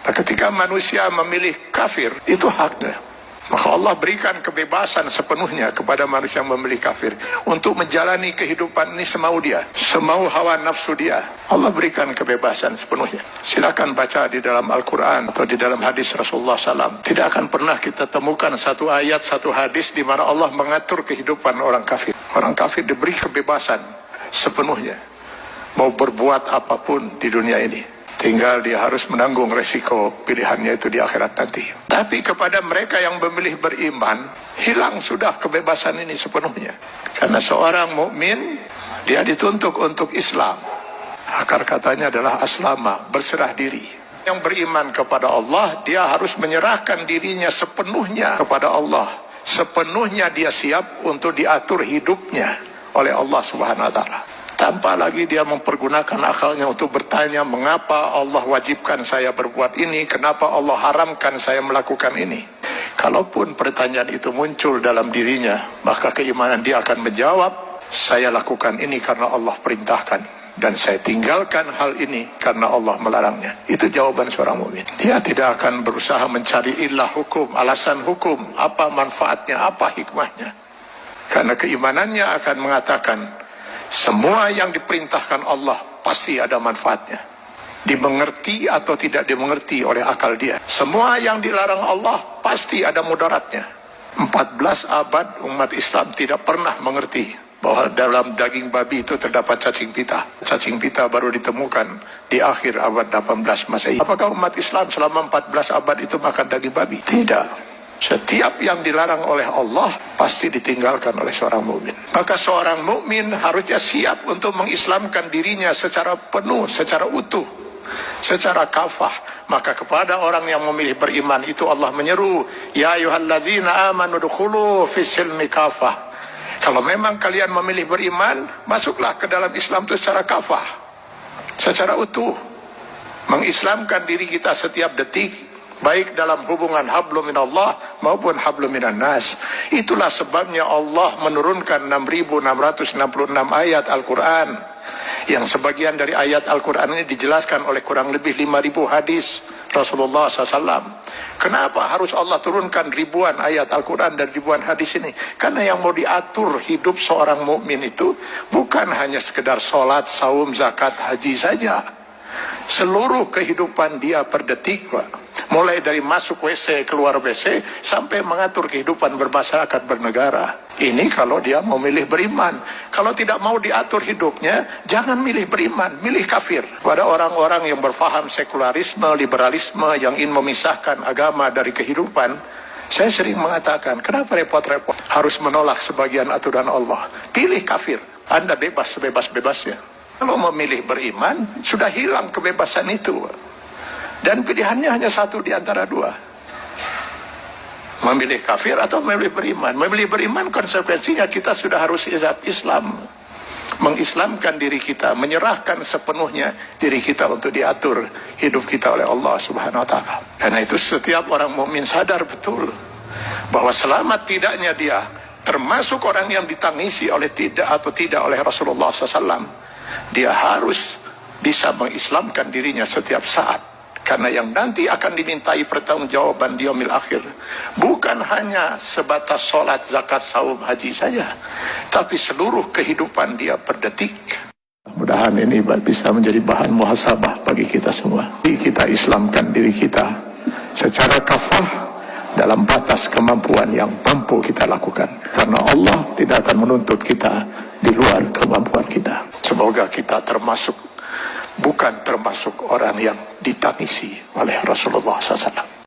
Nah, ketika manusia memilih kafir, itu haknya. Maka Allah berikan kebebasan sepenuhnya kepada manusia yang memilih kafir untuk menjalani kehidupan ini semau dia, semau hawa nafsu dia. Allah berikan kebebasan sepenuhnya. Silakan baca di dalam Al-Quran atau di dalam hadis Rasulullah SAW. Tidak akan pernah kita temukan satu ayat, satu hadis di mana Allah mengatur kehidupan orang kafir. Orang kafir diberi kebebasan sepenuhnya, mau berbuat apapun di dunia ini. Tinggal dia harus menanggung resiko pilihannya itu di akhirat nanti. Tapi kepada mereka yang memilih beriman, hilang sudah kebebasan ini sepenuhnya. Karena seorang mukmin dia dituntut untuk Islam. Akar katanya adalah aslama, berserah diri. Yang beriman kepada Allah, dia harus menyerahkan dirinya sepenuhnya kepada Allah. Sepenuhnya dia siap untuk diatur hidupnya oleh Allah Subhanahu wa Ta'ala. Tanpa lagi dia mempergunakan akalnya untuk bertanya, mengapa Allah wajibkan saya berbuat ini, kenapa Allah haramkan saya melakukan ini. Kalaupun pertanyaan itu muncul dalam dirinya, maka keimanan dia akan menjawab, saya lakukan ini karena Allah perintahkan, dan saya tinggalkan hal ini karena Allah melarangnya. Itu jawaban seorang mukmin. Dia tidak akan berusaha mencari ilah hukum, alasan hukum, apa manfaatnya, apa hikmahnya. Karena keimanannya akan mengatakan, semua yang diperintahkan Allah pasti ada manfaatnya. Dimengerti atau tidak dimengerti oleh akal dia. Semua yang dilarang Allah pasti ada mudaratnya. 14 abad umat Islam tidak pernah mengerti bahwa dalam daging babi itu terdapat cacing pita. Cacing pita baru ditemukan di akhir abad 18 Masehi. Apakah umat Islam selama 14 abad itu makan daging babi? Tidak. Setiap yang dilarang oleh Allah pasti ditinggalkan oleh seorang mukmin. Maka seorang mukmin harusnya siap untuk mengislamkan dirinya secara penuh, secara utuh, secara kafah. Maka kepada orang yang memilih beriman itu Allah menyeru, ya ayyuhallazina amanu dukhulu fis-silmi kafah. Kalau memang kalian memilih beriman, masuklah ke dalam Islam itu secara kafah, secara utuh. Mengislamkan diri kita setiap detik, baik dalam hubungan hablum minallah maupun hablum minan nas. Itulah sebabnya Allah menurunkan 6.666 ayat Al-Quran, yang sebagian dari ayat Al-Quran ini dijelaskan oleh kurang lebih 5.000 hadis Rasulullah SAW. Kenapa harus Allah turunkan ribuan ayat Al-Quran dan ribuan hadis ini? Karena yang mau diatur hidup seorang mukmin itu bukan hanya sekedar sholat, saum, zakat, haji saja. Seluruh kehidupan dia per detik, mulai dari masuk WC, keluar WC, sampai mengatur kehidupan bermasyarakat, bernegara. Ini kalau dia mau milih beriman. Kalau tidak mau diatur hidupnya, jangan milih beriman, milih kafir. Pada orang-orang yang berfaham sekularisme, liberalisme, yang ingin memisahkan agama dari kehidupan, saya sering mengatakan, kenapa repot-repot harus menolak sebagian aturan Allah? Pilih kafir, Anda bebas sebebas-bebasnya. Kalau memilih beriman, sudah hilang kebebasan itu. Dan pilihannya hanya satu di antara dua. Memilih kafir atau memilih beriman. Memilih beriman konsekuensinya kita sudah harus Islam. Mengislamkan diri kita, menyerahkan sepenuhnya diri kita untuk diatur hidup kita oleh Allah Subhanahu wa Ta'ala. Karena itu setiap orang mukmin sadar betul bahwa selamat tidaknya dia termasuk orang yang ditangisi oleh tidak oleh Rasulullah SAW. Dia harus bisa mengislamkan dirinya setiap saat. Karena yang nanti akan dimintai pertanggungjawaban di yaumil akhir bukan hanya sebatas sholat, zakat, saum, haji saja, tapi seluruh kehidupan dia per detik. Mudah-mudahan ini bisa menjadi bahan muhasabah bagi kita semua. Kita islamkan diri kita secara kafah dalam batas kemampuan yang mampu kita lakukan. Karena Allah tidak akan menuntut kita di luar kemampuan kita. Semoga kita bukan termasuk orang yang ditangisi oleh Rasulullah SAW.